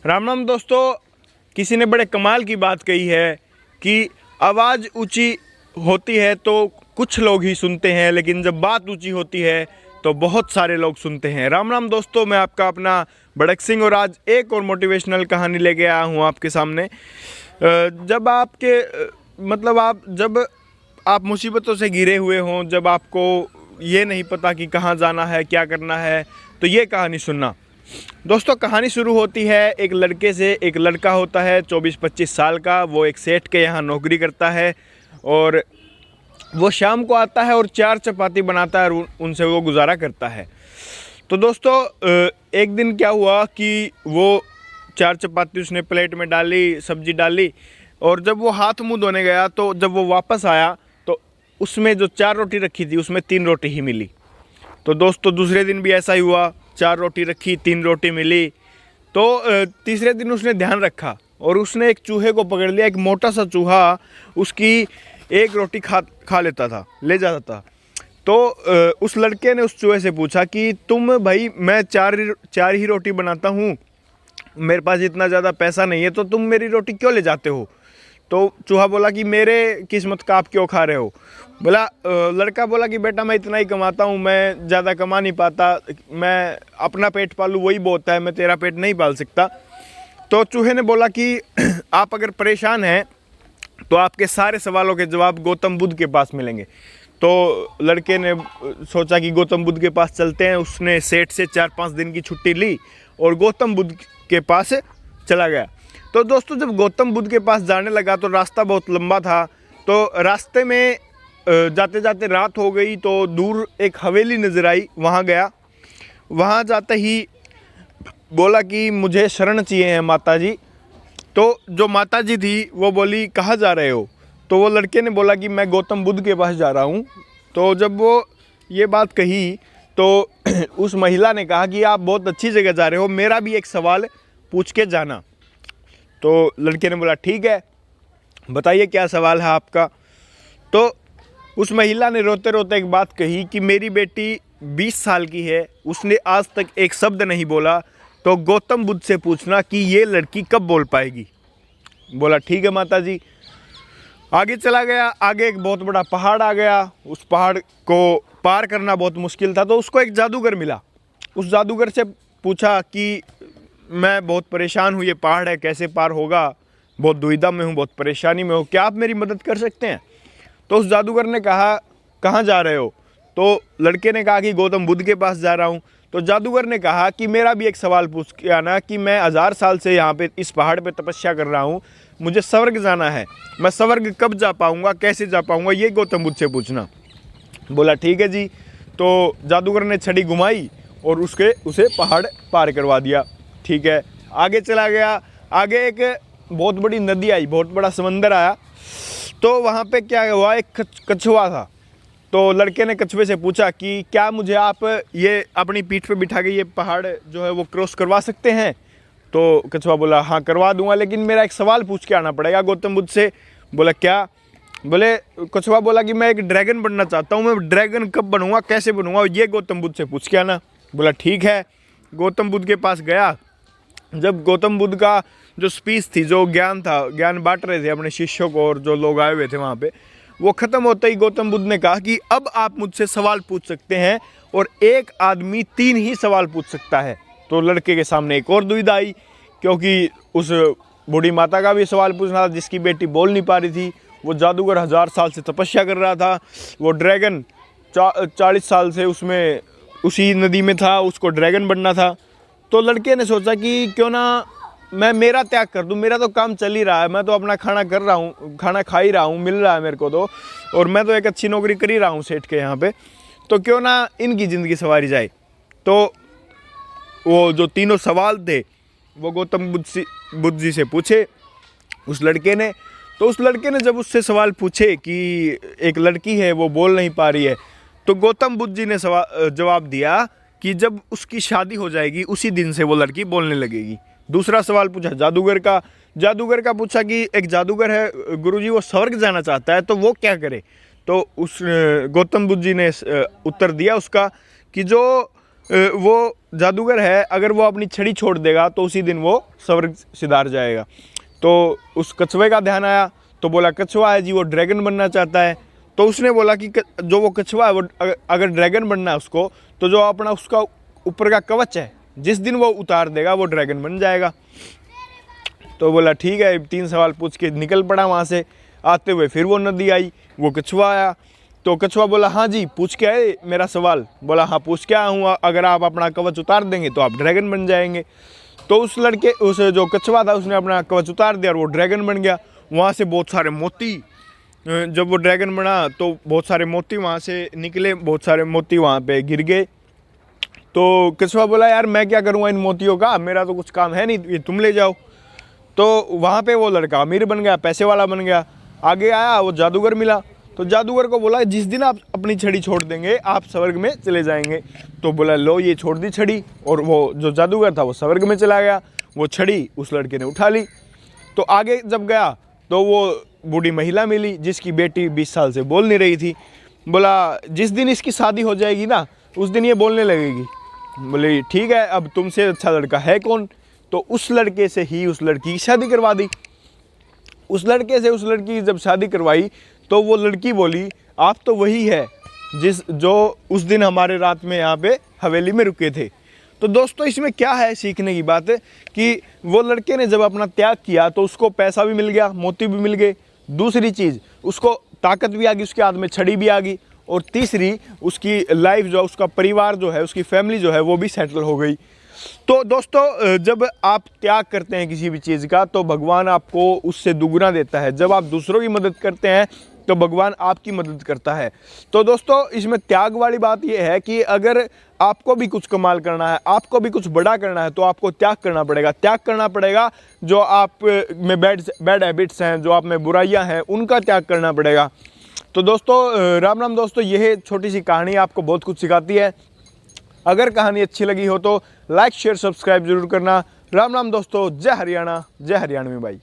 राम राम दोस्तों। किसी ने बड़े कमाल की बात कही है कि आवाज़ ऊंची होती है तो कुछ लोग ही सुनते हैं, लेकिन जब बात ऊंची होती है तो बहुत सारे लोग सुनते हैं। राम राम दोस्तों, मैं आपका अपना बड़क सिंह और आज एक और मोटिवेशनल कहानी लेके आया हूँ आपके सामने। जब आप मुसीबतों से घिरे हुए हों, जब आपको ये नहीं पता कि कहाँ जाना है, क्या करना है, तो ये कहानी सुनना। दोस्तों, कहानी शुरू होती है एक लड़के से। एक लड़का होता है 24-25 साल का। वो एक सेठ के यहाँ नौकरी करता है और वो शाम को आता है और 4 चपाती बनाता है और उनसे वो गुजारा करता है। तो दोस्तों, एक दिन क्या हुआ कि वो 4 चपाती उसने प्लेट में डाली, सब्जी डाली, और जब वो हाथ मुंह धोने गया तो जब वो वापस आया तो उसमें जो 4 रोटी रखी थी उसमें 3 रोटी ही मिली। तो दोस्तों, दूसरे दिन भी ऐसा ही हुआ। 4 रोटी रखी, 3 रोटी मिली। तो तीसरे दिन उसने ध्यान रखा और उसने एक चूहे को पकड़ लिया। एक मोटा सा चूहा उसकी एक रोटी खा लेता था, ले जाता था। तो उस लड़के ने उस चूहे से पूछा कि तुम भाई, मैं चार ही रोटी बनाता हूँ, मेरे पास इतना ज़्यादा पैसा नहीं है, तो तुम मेरी रोटी क्यों ले जाते हो? तो चूहा बोला कि मेरे किस्मत का आप क्यों खा रहे हो? लड़का बोला कि बेटा, मैं इतना ही कमाता हूँ, मैं ज़्यादा कमा नहीं पाता, मैं अपना पेट पालूँ वही बहुत है, मैं तेरा पेट नहीं पाल सकता। तो चूहे ने बोला कि आप अगर परेशान हैं तो आपके सारे सवालों के जवाब गौतम बुद्ध के पास मिलेंगे। तो लड़के ने सोचा कि गौतम बुद्ध के पास चलते हैं। उसने सेठ से 4-5 दिन की छुट्टी ली और गौतम बुद्ध के पास चला गया। तो दोस्तों, जब गौतम बुद्ध के पास जाने लगा तो रास्ता बहुत लंबा था। तो रास्ते में जाते जाते रात हो गई तो दूर एक हवेली नज़र आई, वहाँ गया। वहाँ जाते ही बोला कि मुझे शरण चाहिए है माता जी। तो जो माता जी थी वो बोली, कहाँ जा रहे हो? तो वो लड़के ने बोला कि मैं गौतम बुद्ध के पास जा रहा हूँ। तो जब वो ये बात कही तो उस महिला ने कहा कि आप बहुत अच्छी जगह जा रहे हो, मेरा भी एक सवाल पूछ के जाना। तो लड़के ने बोला, ठीक है, बताइए क्या सवाल है आपका। तो उस महिला ने रोते रोते एक बात कही कि मेरी बेटी 20 साल की है, उसने आज तक एक शब्द नहीं बोला, तो गौतम बुद्ध से पूछना कि ये लड़की कब बोल पाएगी। बोला, ठीक है माता जी। आगे चला गया। आगे एक बहुत बड़ा पहाड़ आ गया। उस पहाड़ को पार करना बहुत मुश्किल था। तो उसको एक जादूगर मिला। उस जादूगर से पूछा कि मैं बहुत परेशान हूँ, ये पहाड़ है, कैसे पार होगा, बहुत दुविधा में हूँ, बहुत परेशानी में हूँ, क्या आप मेरी मदद कर सकते हैं? तो उस जादूगर ने कहा, कहाँ जा रहे हो? तो लड़के ने कहा कि गौतम बुद्ध के पास जा रहा हूँ। तो जादूगर ने कहा कि मेरा भी एक सवाल पूछ के आना कि मैं 1000 साल से यहाँ पे इस पहाड़ पे तपस्या कर रहा हूँ, मुझे स्वर्ग जाना है, मैं स्वर्ग कब जा पाऊँगा, कैसे जा पाऊँगा, ये गौतम बुद्ध से पूछना। बोला, ठीक है जी। तो जादूगर ने छड़ी घुमाई और उसे पहाड़ पार करवा दिया। ठीक है, आगे चला गया। आगे एक बहुत बड़ी नदी आई, बहुत बड़ा समंदर आया। तो वहाँ पे क्या हुआ, एक कछुआ था। तो लड़के ने कछुए से पूछा कि क्या मुझे आप ये अपनी पीठ पे बिठा के ये पहाड़ जो है वो क्रॉस करवा सकते हैं? तो कछुआ बोला, हाँ करवा दूंगा, लेकिन मेरा एक सवाल पूछ के आना पड़ेगा गौतम बुद्ध से। बोला, क्या? कछुआ बोला कि मैं एक ड्रैगन बनना चाहता हूँ, मैं ड्रैगन कब बनूंगा, कैसे बनूंगा, ये गौतम बुद्ध से पूछ के आना। बोला, ठीक है। गौतम बुद्ध के पास गया। जब गौतम बुद्ध का जो स्पीच थी, जो ज्ञान था, ज्ञान बांट रहे थे अपने शिष्यों को और जो लोग आए हुए थे वहाँ पे, वो ख़त्म होते ही गौतम बुद्ध ने कहा कि अब आप मुझसे सवाल पूछ सकते हैं और एक आदमी 3 ही सवाल पूछ सकता है। तो लड़के के सामने एक और दुविधा आई, क्योंकि उस बूढ़ी माता का भी सवाल पूछना था जिसकी बेटी बोल नहीं पा रही थी। वो जादूगर 1000 साल से तपस्या कर रहा था। वो ड्रैगन 40 साल से उसमें उसी नदी में था, उसको ड्रैगन बनना था। तो लड़के ने सोचा कि क्यों ना मैं मेरा त्याग कर दूं, मेरा तो काम चल ही रहा है, मैं तो अपना खाना कर रहा हूँ, खाना खा ही रहा हूँ, मिल रहा है मेरे को तो, और मैं तो एक अच्छी नौकरी कर ही रहा हूँ सेठ के यहाँ पे, तो क्यों ना इनकी ज़िंदगी संवारी जाए। तो वो जो 3 सवाल थे वो गौतम बुद्ध जी से पूछे उस लड़के ने। तो उस लड़के ने जब उससे सवाल पूछे कि एक लड़की है वो बोल नहीं पा रही है, तो गौतम बुद्ध जी ने जवाब दिया कि जब उसकी शादी हो जाएगी उसी दिन से वो लड़की बोलने लगेगी। दूसरा सवाल पूछा जादूगर का पूछा कि एक जादूगर है गुरुजी, वो स्वर्ग जाना चाहता है, तो वो क्या करे? तो उस गौतम बुद्ध जी ने उत्तर दिया उसका कि जो वो जादूगर है, अगर वो अपनी छड़ी छोड़ देगा तो उसी दिन वो स्वर्ग सिधार जाएगा। तो उस कछुए का ध्यान आया, तो बोला कछुआ है जी वो ड्रैगन बनना चाहता है। तो उसने बोला कि जो वो कछुआ है वो अगर ड्रैगन बनना है उसको, तो जो अपना उसका ऊपर का कवच है जिस दिन वो उतार देगा वो ड्रैगन बन जाएगा। तो बोला ठीक है, 3 सवाल पूछ के निकल पड़ा वहाँ से। आते हुए फिर वो नदी आई, वो कछुआ आया। तो कछुआ बोला हाँ जी पूछ के आए मेरा सवाल। बोला हाँ पूछ के आया हूँ, अगर आप अपना कवच उतार देंगे तो आप ड्रैगन बन जाएंगे। तो उस जो कछुआ था उसने अपना कवच उतार दिया और वो ड्रैगन बन गया। वहाँ से बहुत सारे मोती, जब वो ड्रैगन बना तो बहुत सारे मोती वहाँ से निकले, बहुत सारे मोती वहाँ पे गिर गए। तो कछुआ बोला यार मैं क्या करूँगा इन मोतियों का, मेरा तो कुछ काम है नहीं, ये तुम ले जाओ। तो वहाँ पे वो लड़का अमीर बन गया, पैसे वाला बन गया। आगे आया वो जादूगर मिला, तो जादूगर को बोला जिस दिन आप अपनी छड़ी छोड़ देंगे आप स्वर्ग में चले जाएंगे। तो बोला लो ये छोड़ दी छड़ी, और वो जो जादूगर था वो स्वर्ग में चला गया। वो छड़ी उस लड़के ने उठा ली। तो आगे जब गया तो वो बूढ़ी महिला मिली जिसकी बेटी 20 साल से बोल नहीं रही थी। बोला जिस दिन इसकी शादी हो जाएगी ना उस दिन ये बोलने लगेगी। बोले ठीक है, अब तुमसे अच्छा लड़का है कौन? तो उस लड़के से ही उस लड़की की शादी करवा दी। उस लड़के से उस लड़की की जब शादी करवाई तो वो लड़की बोली आप तो वही है जो उस दिन हमारे रात में यहाँ पे हवेली में रुके थे। तो दोस्तों इसमें क्या है सीखने की बात है कि वो लड़के ने जब अपना त्याग किया तो उसको पैसा भी मिल गया, मोती भी मिल गए। दूसरी चीज़ उसको ताकत भी आ गई, उसके हाथ में छड़ी भी आ गई। और तीसरी उसकी लाइफ जो, उसका परिवार जो है, उसकी फैमिली जो है वो भी सेटल हो गई। तो दोस्तों जब आप त्याग करते हैं किसी भी चीज़ का तो भगवान आपको उससे दुगना देता है। जब आप दूसरों की मदद करते हैं तो भगवान आपकी मदद करता है। तो दोस्तों इसमें त्याग वाली बात यह है कि अगर आपको भी कुछ कमाल करना है, आपको भी कुछ बड़ा करना है तो आपको त्याग करना पड़ेगा। त्याग करना पड़ेगा जो आप में बैड हैबिट्स हैं, जो आप में बुराइयां हैं, उनका त्याग करना पड़ेगा। तो दोस्तों राम राम दोस्तों, यह छोटी सी कहानी आपको बहुत कुछ सिखाती है। अगर कहानी अच्छी लगी हो तो लाइक शेयर सब्सक्राइब जरूर करना। राम राम दोस्तों, जय हरियाणा, जय हरियाणवी भाई।